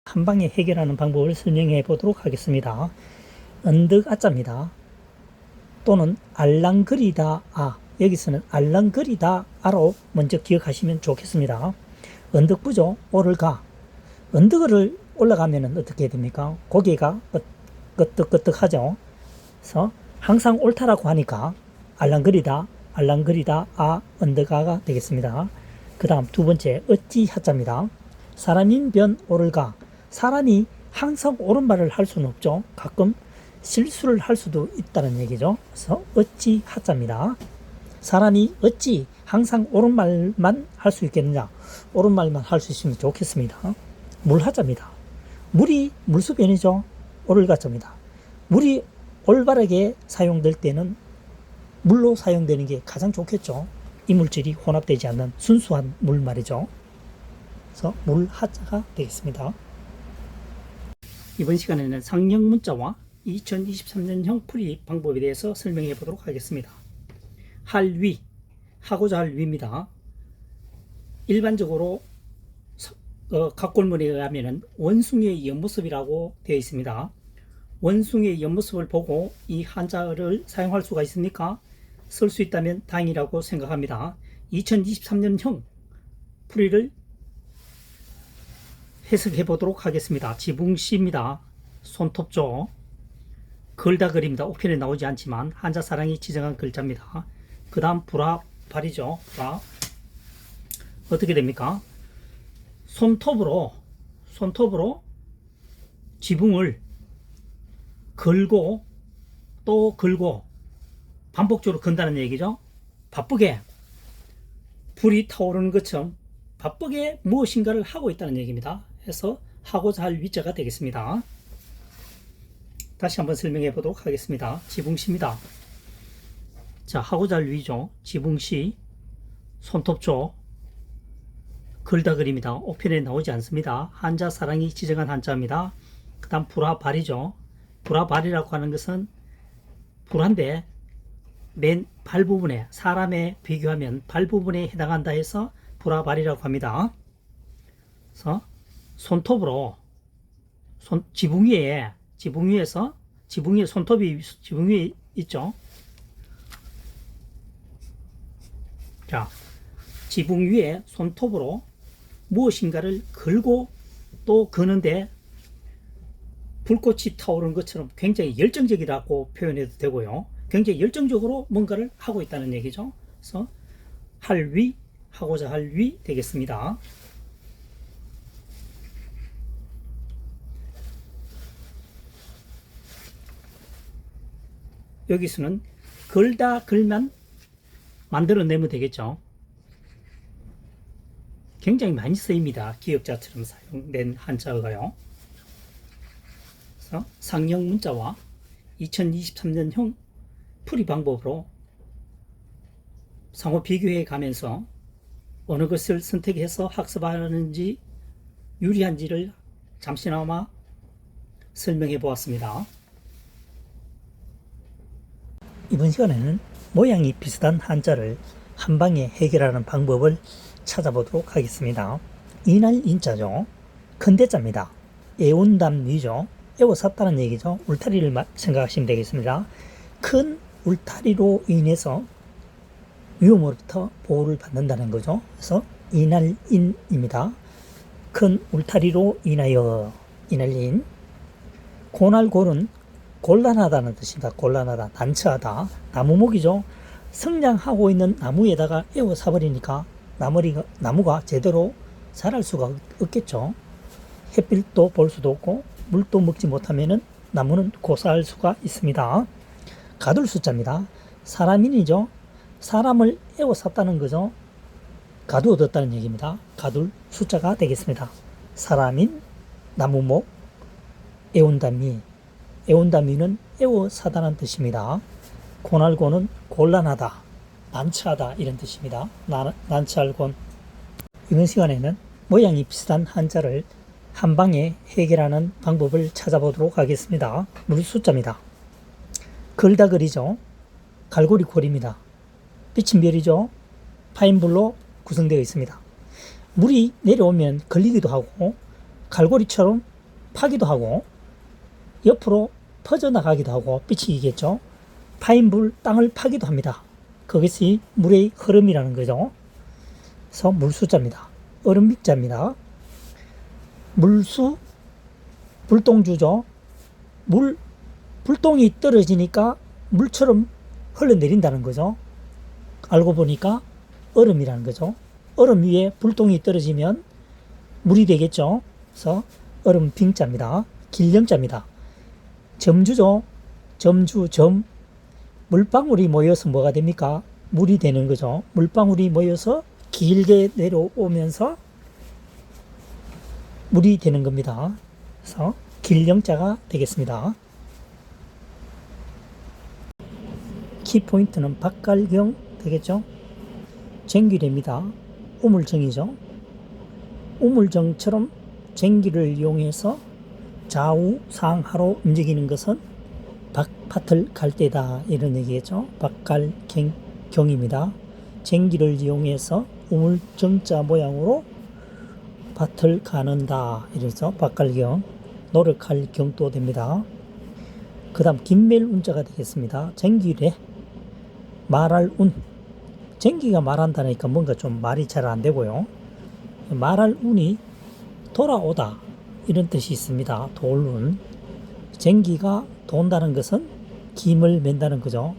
한 방에 해결하는 방법을 설명해 보도록 하겠습니다. 언덕아자입니다. 또는 알랑거리다아, 여기서는 알랑거리다아로 먼저 기억하시면 좋겠습니다. 언덕부죠. 오를 가. 언덕을 올라가면 어떻게 됩니까? 고개가 끄덕끄덕하죠. 그래서 항상 옳다라고 하니까 알랑거리다, 알랑거리다, 언덕아가 되겠습니다. 그 다음 두 번째, 어찌 하자입니다. 사람인 변 오를 가. 사람이 항상 옳은 말을 할 수는 없죠. 가끔 실수를 할 수도 있다는 얘기죠. 그래서 어찌 하자입니다. 사람이 어찌 항상 옳은 말만 할 수 있겠느냐. 옳은 말만 할 수 있으면 좋겠습니다. 물하자입니다. 물이 물수변이죠. 오를 가자입니다. 물이 올바르게 사용될 때는 물로 사용되는 게 가장 좋겠죠. 이물질이 혼합되지 않는 순수한 물 말이죠. 그래서 물하자가 되겠습니다. 이번 시간에는 상형 문자와 2023년형 풀이 방법에 대해서 설명해 보도록 하겠습니다. 할 위, 하고자 할 위입니다. 일반적으로 각골문에 의하면 원숭이의 옆모습이라고 되어 있습니다. 원숭이의 옆모습을 보고 이 한자를 사용할 수가 있습니까? 쓸 수 있다면 다행이라고 생각합니다. 2023년형 풀이를 해석해 보도록 하겠습니다. 지붕시입니다. 손톱조. 걸다글입니다. 옥편에 나오지 않지만 한자 사랑이 지정한 글자입니다. 그 다음 불화발이죠. 불화. 어떻게 됩니까? 손톱으로 지붕을 걸고 또 걸고 반복적으로 건다는 얘기죠. 바쁘게 불이 타오르는 것처럼 바쁘게 무엇인가를 하고 있다는 얘기입니다. 해서 하고자 할 위자가 되겠습니다. 다시 한번 설명해 보도록 하겠습니다. 지붕시입니다. 자, 하고자 할 위죠. 지붕시, 손톱조, 걸다글입니다. 옥편에 나오지 않습니다. 한자 사랑이 지정한 한자입니다. 그 다음 불화발이죠. 불화발이라고 하는 것은 불한데 맨 발 부분에, 사람에 비교하면 발 부분에 해당한다 해서 불화발이라고 합니다. 그래서 손톱으로 지붕 위에 손톱이 지붕 위에 있죠. 자, 지붕 위에 손톱으로 무엇인가를 걸고 또 거는데 불꽃이 타오르는 것처럼 굉장히 열정적이라고 표현해도 되고요. 굉장히 열정적으로 뭔가를 하고 있다는 얘기죠. 그래서 할 위, 하고자 할 위 되겠습니다. 여기서는 걸다 글만 만들어내면 되겠죠. 굉장히 많이 쓰입니다. 기역자처럼 사용된 한자어가요. 그래서 상형 문자와 2023년형 풀이 방법으로 상호 비교해 가면서 어느 것을 선택해서 학습하는지 유리한지를 잠시나마 설명해 보았습니다. 이번 시간에는 모양이 비슷한 한자를 한 방에 해결하는 방법을 찾아보도록 하겠습니다. 이날 인자죠. 큰대자입니다. 애운담위죠. 애워쌌다는 얘기죠. 울타리를 생각하시면 되겠습니다. 큰 울타리로 인해서 위험으로부터 보호를 받는다는 거죠. 그래서 이날인입니다. 큰 울타리로 인하여 이날인. 고날골은 곤란하다는 뜻입니다. 곤란하다, 난처하다. 나무목이죠. 성장하고 있는 나무에다가 에워싸버리니까 나무가 제대로 자랄 수가 없겠죠. 햇빛도 볼 수도 없고 물도 먹지 못하면 나무는 고사할 수가 있습니다. 가둘 숫자입니다. 사람인이죠. 사람을 에워쌌다는 거죠. 가두어뒀다는 얘기입니다. 가둘 숫자가 되겠습니다. 사람인, 나무목, 애운담이. 애운담이는 에워싸다는 뜻입니다. 고날고는 곤란하다, 난처하다 이런 뜻입니다. 난처할 곤. 이번 시간에는 모양이 비슷한 한자를 한 방에 해결하는 방법을 찾아보도록 하겠습니다. 물숫자입니다. 걸다글이죠. 갈고리골입니다. 비침별이죠. 파인불로 구성되어 있습니다. 물이 내려오면 걸리기도 하고 갈고리처럼 타기도 하고 옆으로 퍼져나가기도 하고 삐치겠죠. 파인 물 땅을 파기도 합니다. 그것이 물의 흐름이라는 거죠. 그래서 물수자입니다. 얼음믹자입니다. 물수, 불똥주죠. 불똥이 떨어지니까 물처럼 흘러내린다는 거죠. 알고 보니까 얼음이라는 거죠. 얼음 위에 불똥이 떨어지면 물이 되겠죠. 그래서 얼음 빙자입니다. 길령자입니다. 점주죠. 점. 물방울이 모여서 뭐가 됩니까? 물이 되는 거죠. 물방울이 모여서 길게 내려오면서 물이 되는 겁니다. 그래서 길령자가 되겠습니다. 키포인트는 박갈경 되겠죠. 쟁기례입니다. 우물정이죠. 우물정처럼 쟁기를 이용해서 좌우 상하로 움직이는 것은 밭을 갈 때다 이런 얘기겠죠. 박갈경입니다. 쟁기를 이용해서 우물정자 모양으로 밭을 가는다 이러죠. 박갈경. 노력할 경도 됩니다. 그 다음 김멜운자가 되겠습니다. 쟁기례 말할 운. 쟁기가 말한다니까 뭔가 좀 말이 잘 안 되고요. 말할 운이 돌아오다 이런 뜻이 있습니다. 돌운. 쟁기가 돈다는 것은 김을 맨다는 거죠.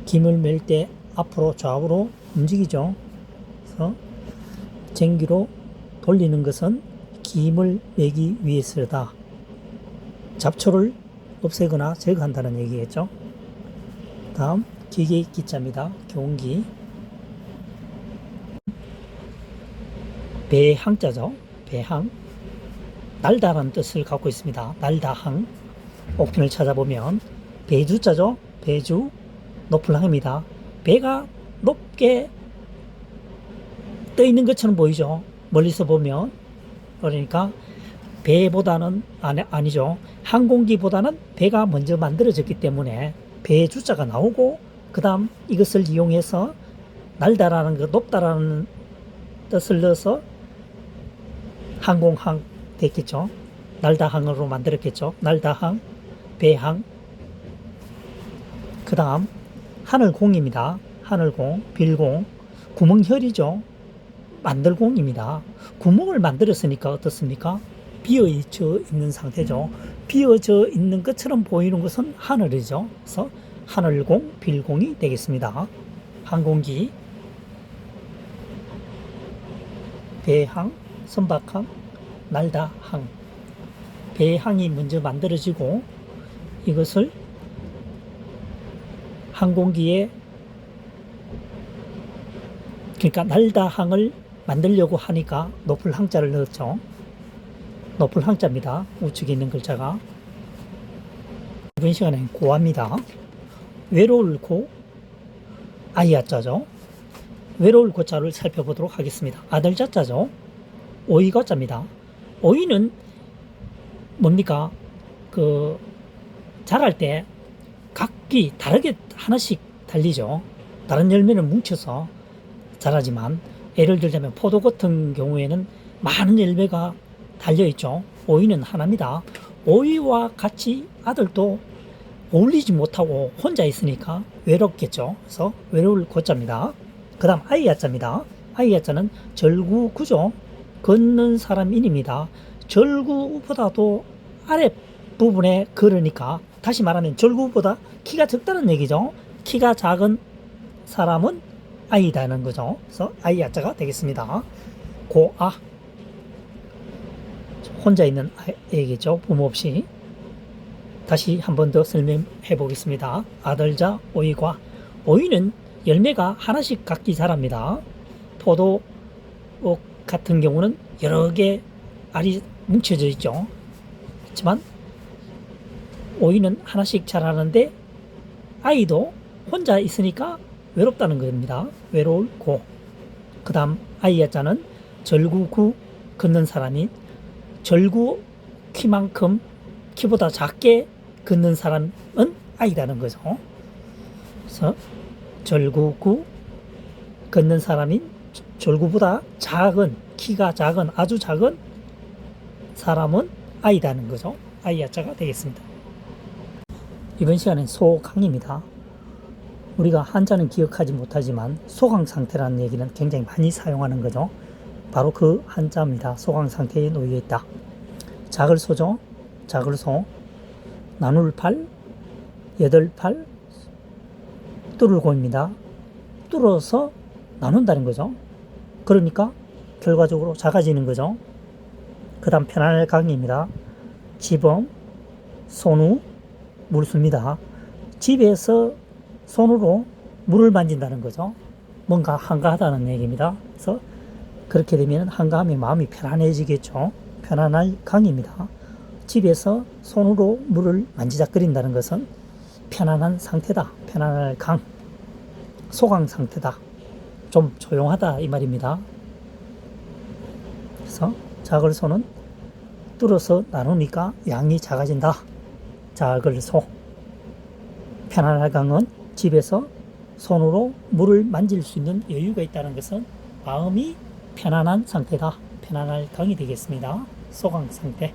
김을 맬 때 앞으로 좌우로 움직이죠. 그래서 쟁기로 돌리는 것은 김을 매기 위해서다. 잡초를 없애거나 제거한다는 얘기겠죠. 다음 기계 기자입니다. 경기. 배항자죠. 배항. 날다라는 뜻을 갖고 있습니다. 날다항. 옥편을 찾아보면 배주자죠. 배주. 높은 항입니다. 배가 높게 떠 있는 것처럼 보이죠. 멀리서 보면. 그러니까 배보다는 아니죠. 항공기보다는 배가 먼저 만들어졌기 때문에 배주자가 나오고 그 다음 이것을 이용해서 날다라는 것, 높다라는 뜻을 넣어서 항공항 됐겠죠. 날다항으로 만들었겠죠. 날다항, 배항. 그 다음 하늘공입니다. 하늘공, 빌공, 구멍혈이죠. 만들공입니다. 구멍을 만들었으니까 어떻습니까? 비어져 있는 상태죠. 비어져 있는 것처럼 보이는 것은 하늘이죠. 그래서 하늘공, 빌공이 되겠습니다. 항공기, 배항, 선박항, 날다항. 배항이 먼저 만들어지고 이것을 항공기에 그러니까 날다항을 만들려고 하니까 높을 항자를 넣었죠. 높을 항자입니다. 우측에 있는 글자가. 이번 시간에는 고합니다. 외로울 고, 아이아자죠. 외로울 고자를 살펴보도록 하겠습니다. 아들자자죠. 오이고자입니다. 오이는 뭡니까? 자랄 때 각기 다르게 하나씩 달리죠. 다른 열매는 뭉쳐서 자라지만 예를 들자면 포도 같은 경우에는 많은 열매가 달려있죠. 오이는 하나입니다. 오이와 같이 아들도 어울리지 못하고 혼자 있으니까 외롭겠죠. 그래서 외로울 고자입니다. 그 다음 아이야자입니다. 아이야자는 절구구죠. 걷는 사람인입니다. 절구보다도 아랫부분에 걸으니까 다시 말하면 절구보다 키가 적다는 얘기죠. 키가 작은 사람은 아이다는 거죠. 그래서 아이야자가 되겠습니다. 고아. 혼자 있는 아이겠죠. 부모 없이. 다시 한 번 더 설명해 보겠습니다. 아들자 오이과. 오이는 열매가 하나씩 각기 자랍니다. 포도 같은 경우는 여러 개 알이 뭉쳐져 있죠. 그렇지만 오이는 하나씩 자라는데 아이도 혼자 있으니까 외롭다는 겁니다. 외로울 고. 그 다음 아이야자는 절구구 걷는 사람인 절구 키만큼 키보다 작게 걷는 사람은 아이다는 거죠. 그래서 절구구 걷는 사람인 절구보다 작은 키가 작은 아주 작은 사람은 아이다는 거죠. 아이 야자가 되겠습니다. 이번 시간엔 소강입니다. 우리가 한자는 기억하지 못하지만 소강 상태라는 얘기는 굉장히 많이 사용하는 거죠. 바로 그 한자입니다. 소강 상태에 놓여 있다. 자글소죠. 자글소. 나눌 팔, 여덟 팔, 뚫을 고입니다. 뚫어서 나눈다는 거죠. 그러니까 결과적으로 작아지는 거죠. 그 다음 편안할 강입니다. 지범, 손우, 물수입니다. 집에서 손으로 물을 만진다는 거죠. 뭔가 한가하다는 얘기입니다. 그래서 그렇게 되면 한가하면 마음이 편안해지겠죠. 편안할 강입니다. 집에서 손으로 물을 만지작거린다는 것은 편안한 상태다. 편안할 강. 소강 상태다. 좀 조용하다 이 말입니다. 그래서 자글소는 뚫어서 나누니까 양이 작아진다. 자글소. 편안할 강은 집에서 손으로 물을 만질 수 있는 여유가 있다는 것은 마음이 편안한 상태다. 편안할 강이 되겠습니다. 소강 상태.